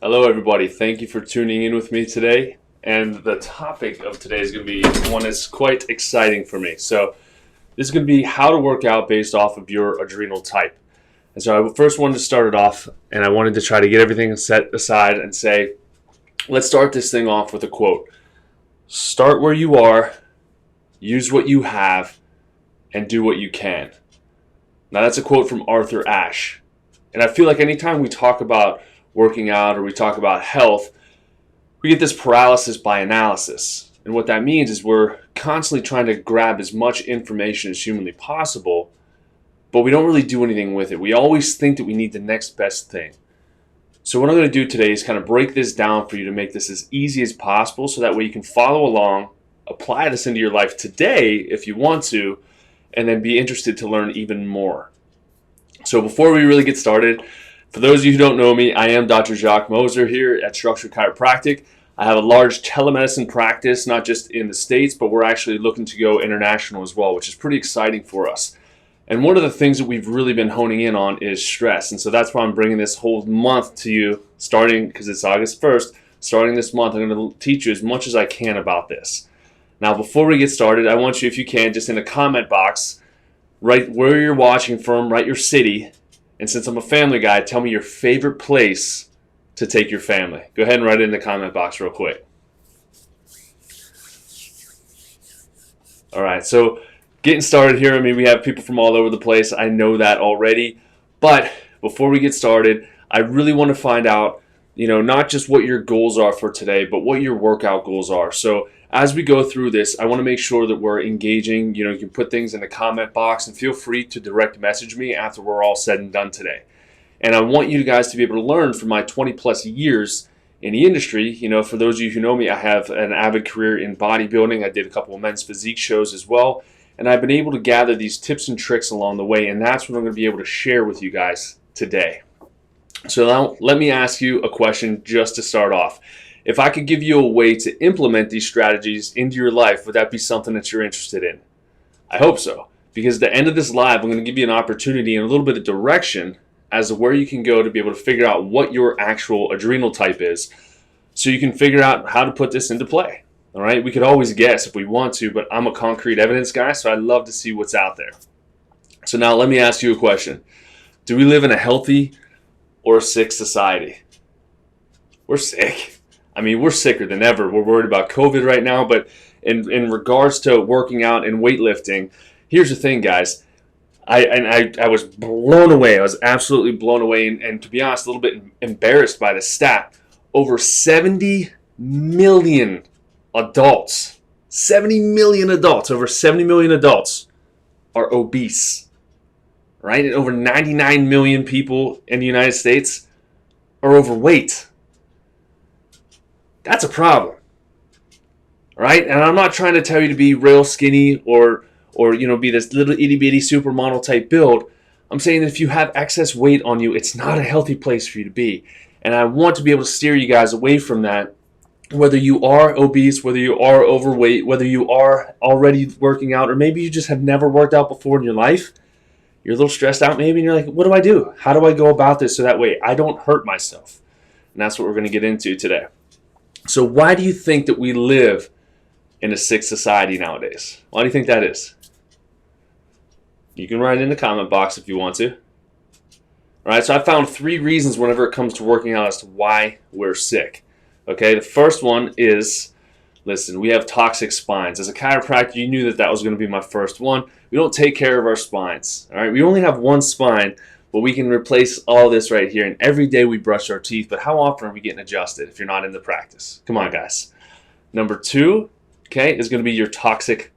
Hello, everybody. Thank you for tuning in with me today. And the topic of today is going to be one that's quite exciting for me. So, this is going to be how to work out based off of your adrenal type. And so, I first wanted to start it off, and I wanted to try to get everything set aside and say, let's start this thing off with a quote. Start where you are, use what you have, and do what you can. Now, that's a quote from Arthur Ashe. And I feel like anytime we talk about working out or we talk about health, we get this paralysis by analysis. And what that means is we're constantly trying to grab as much information as humanly possible, but we don't really do anything with it. We always think that we need the next best thing. So what I'm going to do today is kind of break this down for you to make this as easy as possible so that way you can follow along, apply this into your life today if you want to, and then be interested to learn even more. So before we really get started, for those of you who don't know me, I am Dr. Jacques Moser here at Structured Chiropractic. I have a large telemedicine practice, not just in the States, but we're actually looking to go international as well, which is pretty exciting for us. And one of the things that we've really been honing in on is stress. And so that's why I'm bringing this whole month to you, starting, because it's August 1st, starting this month, I'm going to teach you as much as I can about this. Now, before we get started, I want you, if you can, just in the comment box, write where you're watching from, write your city, and since I'm a family guy, tell me your favorite place to take your family. Go ahead and write it in the comment box real quick. All right, so getting started here, I mean, we have people from all over the place. I know that already. But before we get started, I really want to find out, not just what your goals are for today, but what your workout goals are. So as we go through this, I want to make sure that we're engaging. You can put things in the comment box and feel free to direct message me after we're all said and done today. And I want you guys to be able to learn from my 20 plus years in the industry. For those of you who know me, I have an avid career in bodybuilding. I did a couple of men's physique shows as well. And I've been able to gather these tips and tricks along the way. And that's what I'm going to be able to share with you guys today. So now let me ask you a question just to start off. If I could give you a way to implement these strategies into your life, would that be something that you're interested in? I hope so. Because at the end of this live, I'm going to give you an opportunity and a little bit of direction as to where you can go to be able to figure out what your actual adrenal type is so you can figure out how to put this into play. All right? We could always guess if we want to, but I'm a concrete evidence guy, so I'd love to see what's out there. So now let me ask you a question. Do we live in a healthy or a sick society? We're sick. I mean, we're sicker than ever. We're worried about COVID right now, but in regards to working out and weightlifting, here's the thing, guys. I was blown away. I was absolutely blown away, and to be honest, a little bit embarrassed by the stat. Over 70 million adults, over 70 million adults are obese, right? And over 99 million people in the United States are overweight. That's a problem, right? And I'm not trying to tell you to be real skinny or be this little itty bitty supermodel type build. I'm saying that if you have excess weight on you, it's not a healthy place for you to be. And I want to be able to steer you guys away from that. Whether you are obese, whether you are overweight, whether you are already working out, or maybe you just have never worked out before in your life, you're a little stressed out maybe, and you're like, what do I do? How do I go about this so that way I don't hurt myself? And that's what we're going to get into today. So why do you think that we live in a sick society nowadays? Why do you think that is? You can write it in the comment box if you want to. All right, so I found 3 reasons whenever it comes to working out as to why we're sick. Okay, the first one is, listen, we have toxic spines. As a chiropractor, you knew that was going to be my first one. We don't take care of our spines. All right, we only have one spine, but we can replace all this right here. And every day we brush our teeth, but how often are we getting adjusted if you're not in the practice? Come on, guys. Number 2, okay, is going to be your toxic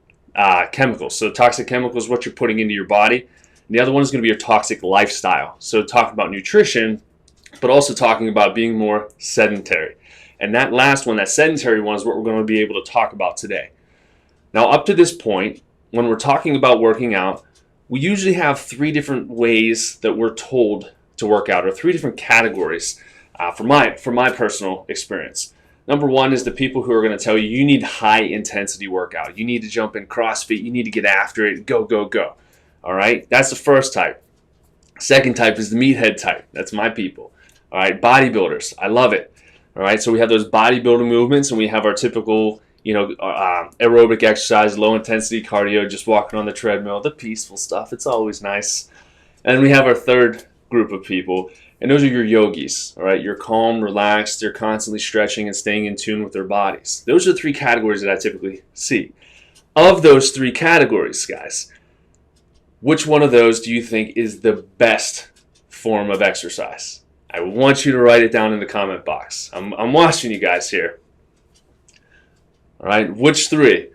chemicals. So toxic chemicals is what you're putting into your body. And the other one is going to be your toxic lifestyle. So talking about nutrition, but also talking about being more sedentary. And that last one, that sedentary one, is what we're going to be able to talk about today. Now, up to this point, when we're talking about working out, we usually have 3 different ways that we're told to work out, or 3 different categories from my personal experience. Number 1 is the people who are going to tell you need high intensity workout. You need to jump in CrossFit. You need to get after it. Go, go, go. All right? That's the first type. Second type is the meathead type. That's my people. All right? Bodybuilders. I love it. All right, so we have those bodybuilding movements, and we have our typical, aerobic exercise, low intensity cardio, just walking on the treadmill, the peaceful stuff. It's always nice. And we have our third group of people, and those are your yogis. All right, you're calm, relaxed, they're constantly stretching and staying in tune with their bodies. Those are the three categories that I typically see. Of those three categories, guys, which one of those do you think is the best form of exercise? I want you to write it down in the comment box. I'm watching you guys here. All right, which three?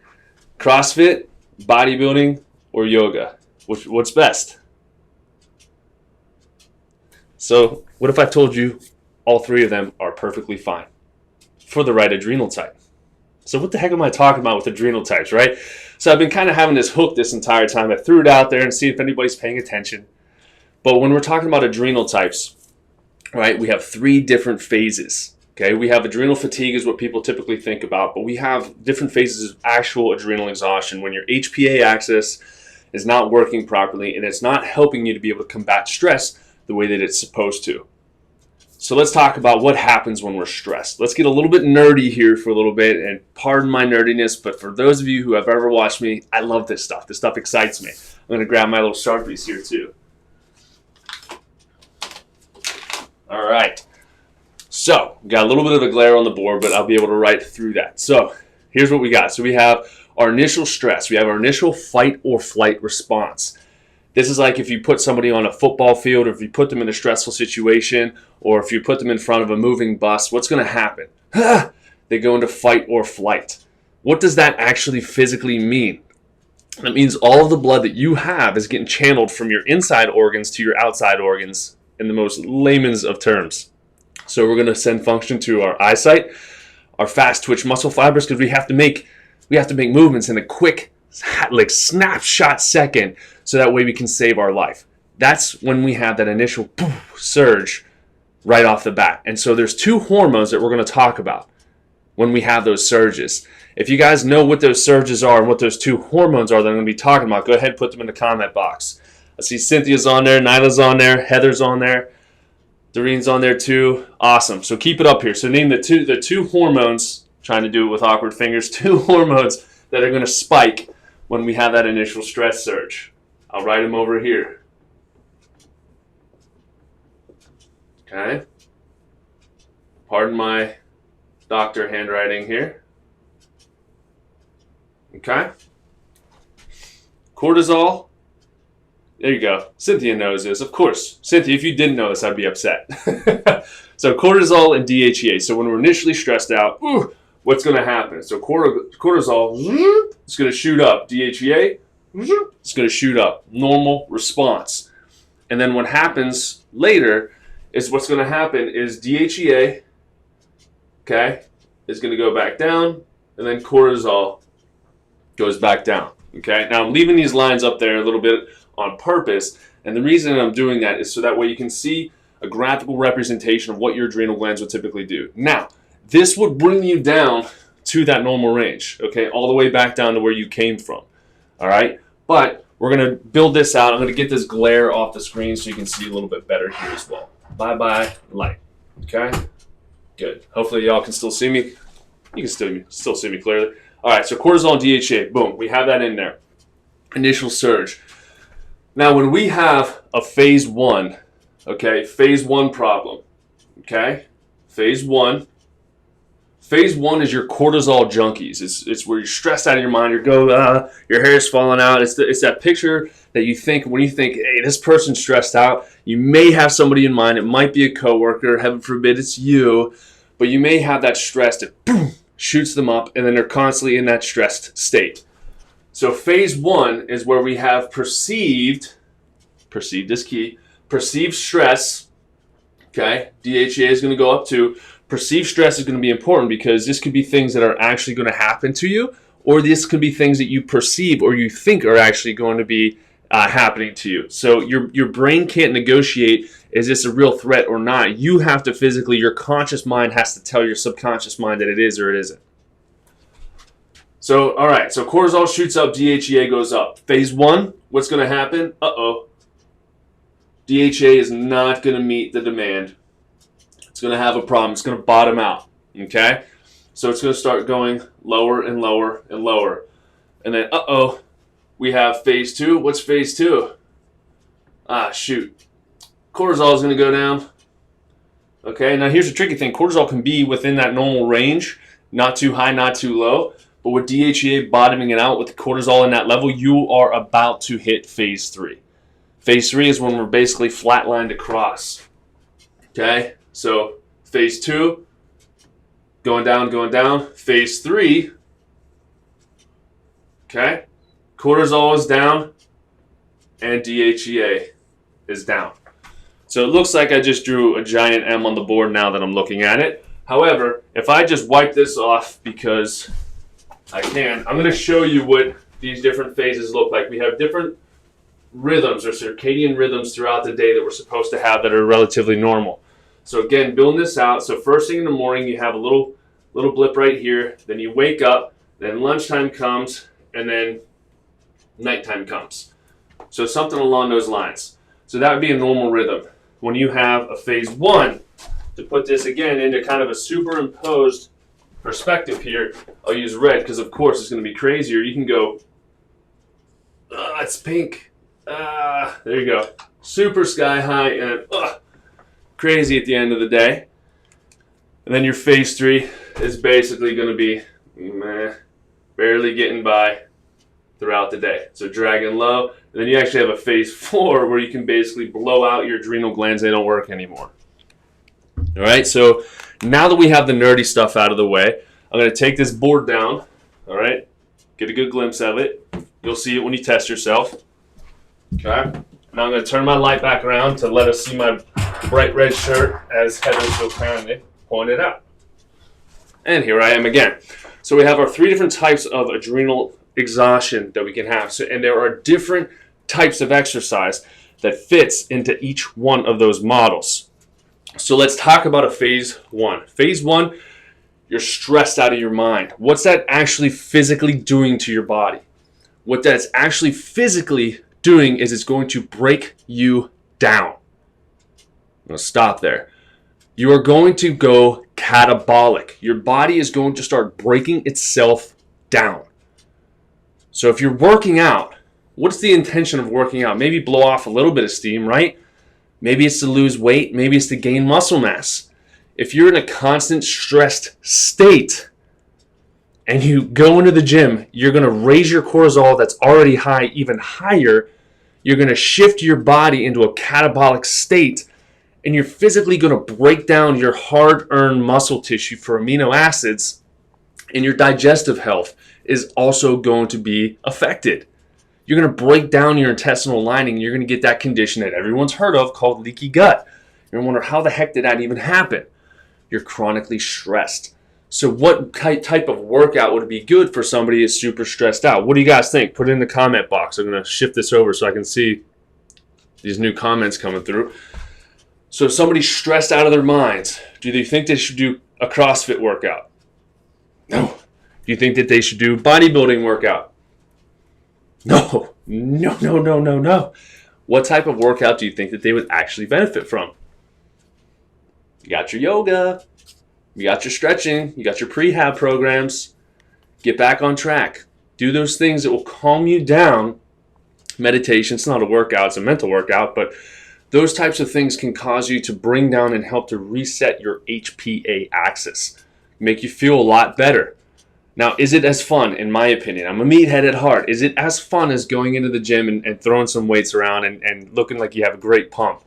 CrossFit, bodybuilding, or yoga? What's best? So what if I told you all three of them are perfectly fine for the right adrenal type? So what the heck am I talking about with adrenal types, right? So I've been kind of having this hook this entire time. I threw it out there and see if anybody's paying attention. But when we're talking about adrenal types, right, we have three different phases. Okay, we have adrenal fatigue is what people typically think about, but we have different phases of actual adrenal exhaustion when your HPA axis is not working properly and it's not helping you to be able to combat stress the way that it's supposed to. So let's talk about what happens when we're stressed. Let's get a little bit nerdy here for a little bit, and pardon my nerdiness, but for those of you who have ever watched me, I love this stuff. This stuff excites me. I'm going to grab my little Sharpies here too. All right. So, we got a little bit of the glare on the board, but I'll be able to write through that. So, here's what we got. So, we have our initial stress. We have our initial fight or flight response. This is like if you put somebody on a football field, or if you put them in a stressful situation, or if you put them in front of a moving bus, what's going to happen? They go into fight or flight. What does that actually physically mean? That means all of the blood that you have is getting channeled from your inside organs to your outside organs in the most layman's of terms. So we're going to send function to our eyesight, our fast twitch muscle fibers, because we have to make movements in a quick, like snapshot second, so that way we can save our life. That's when we have that initial surge right off the bat. And so there's two hormones that we're going to talk about when we have those surges. If you guys know what those surges are and what those two hormones are that I'm going to be talking about, go ahead and put them in the comment box. I see Cynthia's on there, Nyla's on there, Heather's on there. Doreen's on there too. Awesome. So keep it up here. So name the two hormones, trying to do it with awkward fingers, two hormones that are going to spike when we have that initial stress surge. I'll write them over here. Okay. Pardon my doctor handwriting here. Okay. Cortisol. There you go. Cynthia knows this. Of course. Cynthia, if you didn't know this, I'd be upset. So cortisol and DHEA. So when we're initially stressed out, what's going to happen? So cortisol is going to shoot up. DHEA is going to shoot up. Normal response. And then what happens later is what's going to happen is DHEA, okay, is going to go back down, and then cortisol goes back down. Okay. Now I'm leaving these lines up there a little bit on purpose, and the reason I'm doing that is so that way you can see a graphical representation of what your adrenal glands would typically do. Now, this would bring you down to that normal range, okay, all the way back down to where you came from, all right? But we're going to build this out. I'm going to get this glare off the screen so you can see a little bit better here as well. Bye-bye, light, okay? Good. Hopefully y'all can still see me. You can still see me clearly. All right, so cortisol and DHEA, boom, we have that in there. Initial surge. Now, when we have a phase one, okay, phase one problem, okay, phase one is your cortisol junkies. It's where you're stressed out of your mind, your hair is falling out. It's that picture that you think when you think, hey, this person's stressed out. You may have somebody in mind. It might be a coworker. Heaven forbid it's you, but you may have that stress that boom, shoots them up, and then they're constantly in that stressed state. So phase one is where we have perceived is key, perceived stress, okay? DHEA is going to go up to. Perceived stress is going to be important because this could be things that are actually going to happen to you, or this could be things that you perceive or you think are actually going to be happening to you. So your brain can't negotiate, is this a real threat or not? You have to physically, your conscious mind has to tell your subconscious mind that it is or it isn't. So, all right, so cortisol shoots up, DHEA goes up. Phase one, what's going to happen? DHEA is not going to meet the demand. It's going to have a problem. It's going to bottom out. Okay? So it's going to start going lower and lower and lower. And then, we have phase 2. What's phase 2? Shoot. Cortisol is going to go down. Okay, now here's the tricky thing. Cortisol can be within that normal range, not too high, not too low. But with DHEA bottoming it out with the cortisol in that level, you are about to hit phase 3. Phase 3 is when we're basically flatlined across. Okay, so phase 2, going down, going down. Phase 3, okay, cortisol is down and DHEA is down. So it looks like I just drew a giant M on the board now that I'm looking at it. However, if I just wipe this off because I can, I'm going to show you what these different phases look like. We have different rhythms or circadian rhythms throughout the day that we're supposed to have that are relatively normal. So again, building this out. So first thing in the morning, you have a little blip right here. Then you wake up. Then lunchtime comes, and then nighttime comes. So something along those lines. So that would be a normal rhythm. When you have a phase 1, to put this again into kind of a superimposed perspective here, I'll use red because of course it's going to be crazier. You can go, it's pink. There you go. Super sky high and crazy at the end of the day. And then your phase 3 is basically going to be barely getting by throughout the day. So dragging low. And then you actually have a phase 4 where you can basically blow out your adrenal glands. They don't work anymore. All right, so now that we have the nerdy stuff out of the way, I'm going to take this board down, all right, get a good glimpse of it. You'll see it when you test yourself. Okay, now I'm going to turn my light back around to let us see my bright red shirt as Heather so kindly pointed out. And here I am again. So we have our 3 different types of adrenal exhaustion that we can have. So, and there are different types of exercise that fits into each one of those models. So let's talk about a phase 1. Phase 1, you're stressed out of your mind. What's that actually physically doing to your body? What that's actually physically doing is it's going to break you down. I'm going to stop there. You are going to go catabolic. Your body is going to start breaking itself down. So if you're working out, what's the intention of working out? Maybe blow off a little bit of steam, right? Maybe it's to lose weight. Maybe it's to gain muscle mass. If you're in a constant stressed state and you go into the gym, you're going to raise your cortisol that's already high even higher. You're going to shift your body into a catabolic state, and you're physically going to break down your hard-earned muscle tissue for amino acids, and your digestive health is also going to be affected. You're going to break down your intestinal lining. You're going to get that condition that everyone's heard of called leaky gut. You're going to wonder, how the heck did that even happen? You're chronically stressed. So what type of workout would be good for somebody who's super stressed out? What do you guys think? Put it in the comment box. I'm going to shift this over so I can see these new comments coming through. So if somebody's stressed out of their minds, do they think they should do a CrossFit workout? No. Do you think that they should do bodybuilding workout? No. No. What type of workout do you think that they would actually benefit from? You got your yoga. You got your stretching. You got your prehab programs. Get back on track. Do those things that will calm you down. Meditation, it's not a workout, it's a mental workout, but those types of things can cause you to bring down and help to reset your HPA axis. Make you feel a lot better. Now, is it as fun, in my opinion? I'm a meathead at heart. Is it as fun as going into the gym and throwing some weights around and looking like you have a great pump?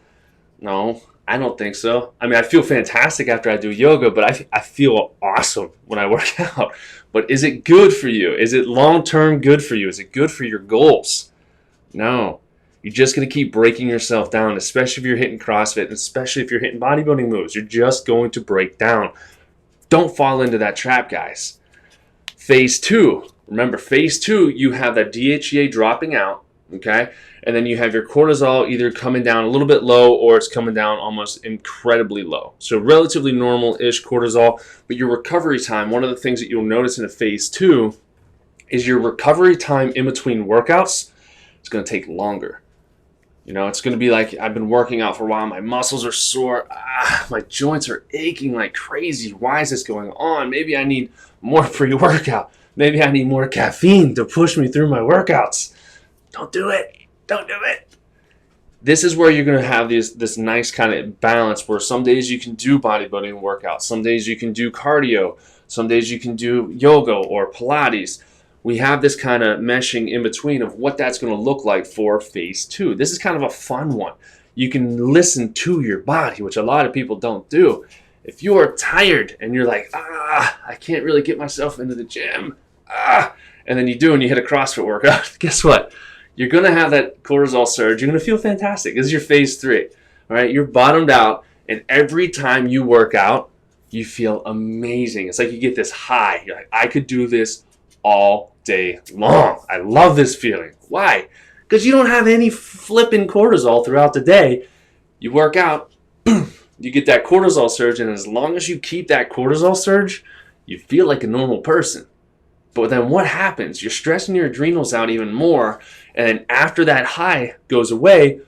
No, I don't think so. I mean, I feel fantastic after I do yoga, but I feel awesome when I work out. But is it good for you? Is it long-term good for you? Is it good for your goals? No. You're just going to keep breaking yourself down, especially if you're hitting CrossFit, and especially if you're hitting bodybuilding moves. You're just going to break down. Don't fall into that trap, guys. Phase 2. Remember, phase 2, you have that DHEA dropping out, okay? And then you have your cortisol either coming down a little bit low or it's coming down almost incredibly low. So relatively normal-ish cortisol, but your recovery time, one of the things that you'll notice in a phase 2 is your recovery time in between workouts is going to take longer. It's going to be like I've been working out for a while. My muscles are sore. My joints are aching like crazy. Why is this going on? Maybe I need more pre-workout. Maybe I need more caffeine to push me through my workouts. Don't do it. Don't do it. This is where you're going to have this nice kind of balance where some days you can do bodybuilding workouts. Some days you can do cardio. Some days you can do yoga or Pilates. We have this kind of meshing in between of what that's going to look like for phase 2. This is kind of a fun one. You can listen to your body, which a lot of people don't do. If you are tired and you're like, I can't really get myself into the gym, and then you do and you hit a CrossFit workout, guess what? You're going to have that cortisol surge. You're going to feel fantastic. This is your phase 3. All right, you're bottomed out, and every time you work out, you feel amazing. It's like you get this high. You're like, I could do this all day long. I love this feeling. Why? Because you don't have any flipping cortisol throughout the day. You work out, boom, you get that cortisol surge, and as long as you keep that cortisol surge, you feel like a normal person. But then what happens? You're stressing your adrenals out even more, and then after that high goes away,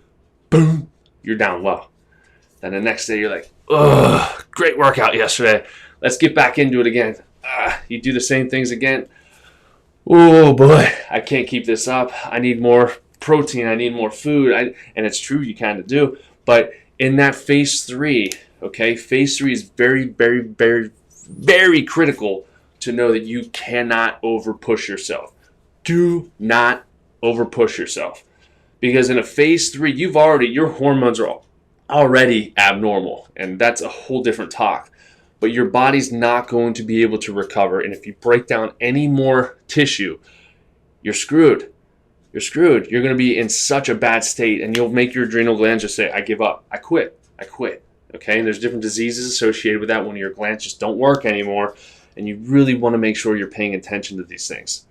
boom, you're down low. Then the next day you're like, ugh, great workout yesterday. Let's get back into it again. You do the same things again. Oh boy, I can't keep this up. I need more protein. I need more food. And it's true, you kind of do. But in that phase 3, okay, phase 3 is very, very, very, very critical to know that you cannot over-push yourself. Do not over-push yourself. Because in a phase 3, your hormones are already abnormal. And that's a whole different talk. But your body's not going to be able to recover. And if you break down any more tissue, you're screwed. You're screwed. You're going to be in such a bad state, and you'll make your adrenal glands just say, I give up. I quit. I quit. Okay? And there's different diseases associated with that when your glands just don't work anymore, and you really want to make sure you're paying attention to these things.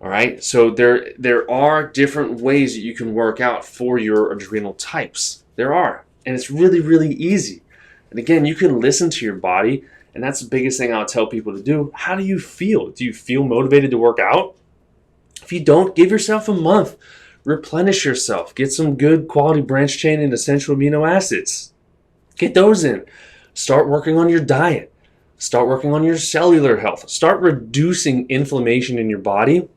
All right? So there are different ways that you can work out for your adrenal types. There are. And it's really, really easy. And again, you can listen to your body, and that's the biggest thing I'll tell people to do. How do you feel? Do you feel motivated to work out? If you don't, give yourself a month. Replenish yourself. Get some good quality branched chain and essential amino acids. Get those in. Start working on your diet. Start working on your cellular health. Start reducing inflammation in your body.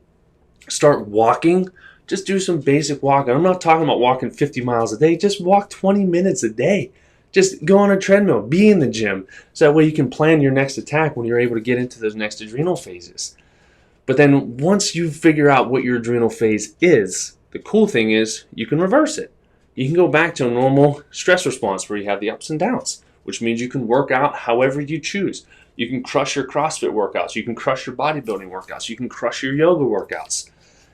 Start walking. Just do some basic walking. I'm not talking about walking 50 miles a day. Just walk 20 minutes a day. Just go on a treadmill, be in the gym, so that way you can plan your next attack when you're able to get into those next adrenal phases. But then once you figure out what your adrenal phase is, the cool thing is you can reverse it. You can go back to a normal stress response where you have the ups and downs, which means you can work out however you choose. You can crush your CrossFit workouts. You can crush your bodybuilding workouts. You can crush your yoga workouts.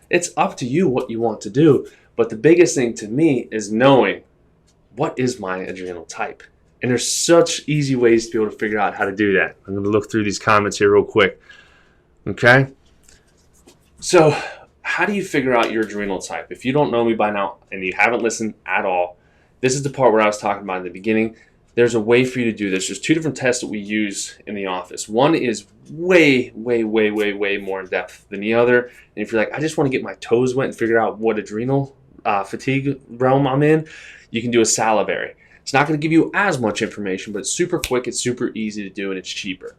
It's up to you what you want to do. But the biggest thing to me is knowing, what is my adrenal type? And there's such easy ways to be able to figure out how to do that. I'm going to look through these comments here real quick. Okay? So, how do you figure out your adrenal type? If you don't know me by now and you haven't listened at all, this is the part where I was talking about in the beginning. There's a way for you to do this. There's 2 different tests that we use in the office. One is way, way, way, way, way more in depth than the other. And if you're like, I just want to get my toes wet and figure out what adrenal fatigue realm I'm in, you can do a salivary. It's not going to give you as much information, but it's super quick, it's super easy to do, and it's cheaper.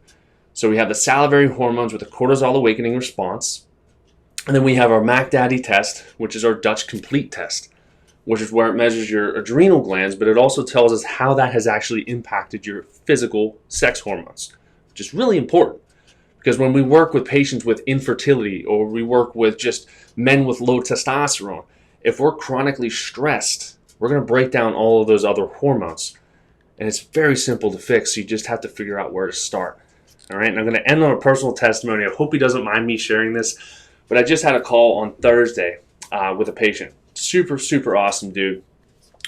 So we have the salivary hormones with a cortisol awakening response. And then we have our Mac Daddy test, which is our Dutch complete test, which is where it measures your adrenal glands, but it also tells us how that has actually impacted your physical sex hormones, which is really important. Because when we work with patients with infertility, or we work with just men with low testosterone, if we're chronically stressed, we're going to break down all of those other hormones. And it's very simple to fix, so you just have to figure out where to start. All right, and I'm going to end on a personal testimony. I hope he doesn't mind me sharing this, but I just had a call on Thursday with a patient. Super, super awesome dude.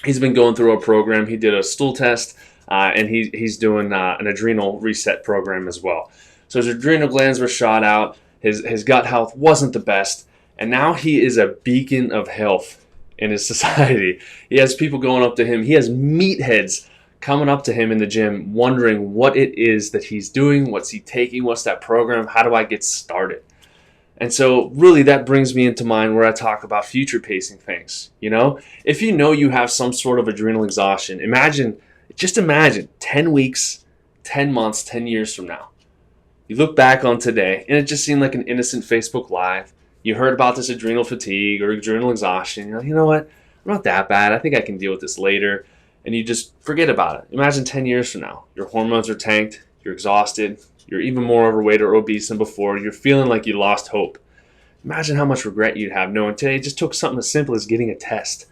He's been going through a program. He did a stool test, and he's doing an adrenal reset program as well. So his adrenal glands were shot out. His gut health wasn't the best, and now he is a beacon of health in his society. He has people going up to him. He has meatheads coming up to him in the gym wondering what it is that he's doing, what's he taking, what's that program, how do I get started? And so really that brings me into mind where I talk about future pacing things. If you know you have some sort of adrenal exhaustion, just imagine 10 weeks, 10 months, 10 years from now. You look back on today and it just seemed like an innocent Facebook Live. You heard about this adrenal fatigue or adrenal exhaustion. You're like, you know what? I'm not that bad. I think I can deal with this later. And you just forget about it. Imagine 10 years from now. Your hormones are tanked. You're exhausted. You're even more overweight or obese than before. You're feeling like you lost hope. Imagine how much regret you'd have knowing today it just took something as simple as getting a test.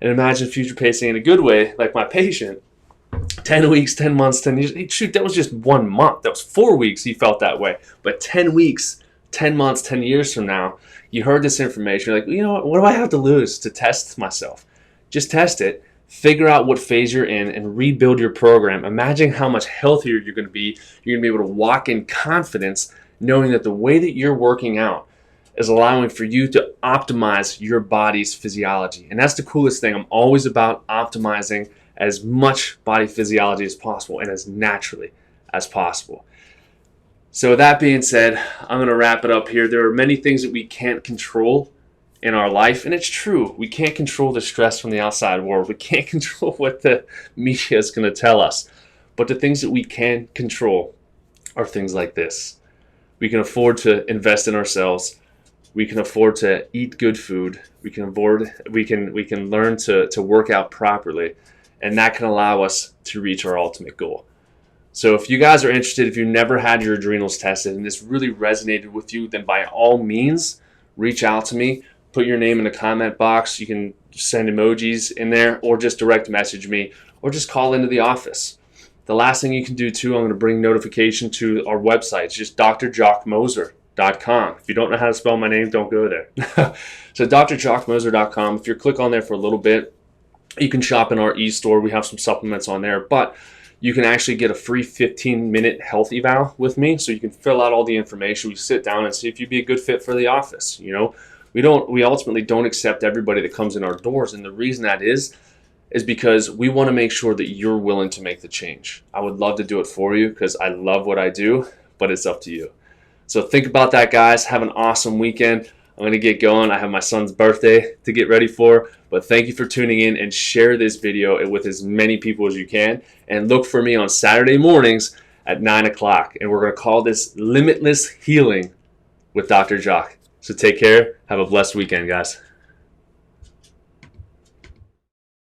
And imagine future pacing in a good way, like my patient. 10 weeks, 10 months, 10 years. Shoot, that was just 1 month. That was 4 weeks he felt that way. But 10 weeks, 10 months, 10 years from now, you heard this information. You're like, you know what do I have to lose to test myself? Just test it. Figure out what phase you're in and rebuild your program. Imagine how much healthier you're going to be. You're going to be able to walk in confidence knowing that the way that you're working out is allowing for you to optimize your body's physiology. And that's the coolest thing. I'm always about optimizing as much body physiology as possible and as naturally as possible. So with that being said, I'm going to wrap it up here. There are many things that we can't control in our life, and it's true. We can't control the stress from the outside world. We can't control what the media is going to tell us. But the things that we can control are things like this. We can afford to invest in ourselves. We can afford to eat good food. We can learn to work out properly, and that can allow us to reach our ultimate goal. So if you guys are interested, if you've never had your adrenals tested and this really resonated with you, then by all means, reach out to me. Put your name in the comment box. You can send emojis in there or just direct message me or just call into the office. The last thing you can do too, I'm going to bring notification to our website. It's just drjockmoser.com. If you don't know how to spell my name, don't go there. So drjockmoser.com. If you click on there for a little bit, you can shop in our e-store. We have some supplements on there, but you can actually get a free 15-minute health eval with me. So you can fill out all the information. We sit down and see if you'd be a good fit for the office. We ultimately don't accept everybody that comes in our doors, and the reason that is because we want to make sure that you're willing to make the change. I would love to do it for you because I love what I do, but it's up to you. So think about that, guys. Have an awesome weekend. I'm going to get going. I have my son's birthday to get ready for, but thank you for tuning in, and share this video with as many people as you can, and look for me on Saturday mornings at 9 o'clock, and we're going to call this Limitless Healing with Dr. Jock. So take care. Have a blessed weekend, guys.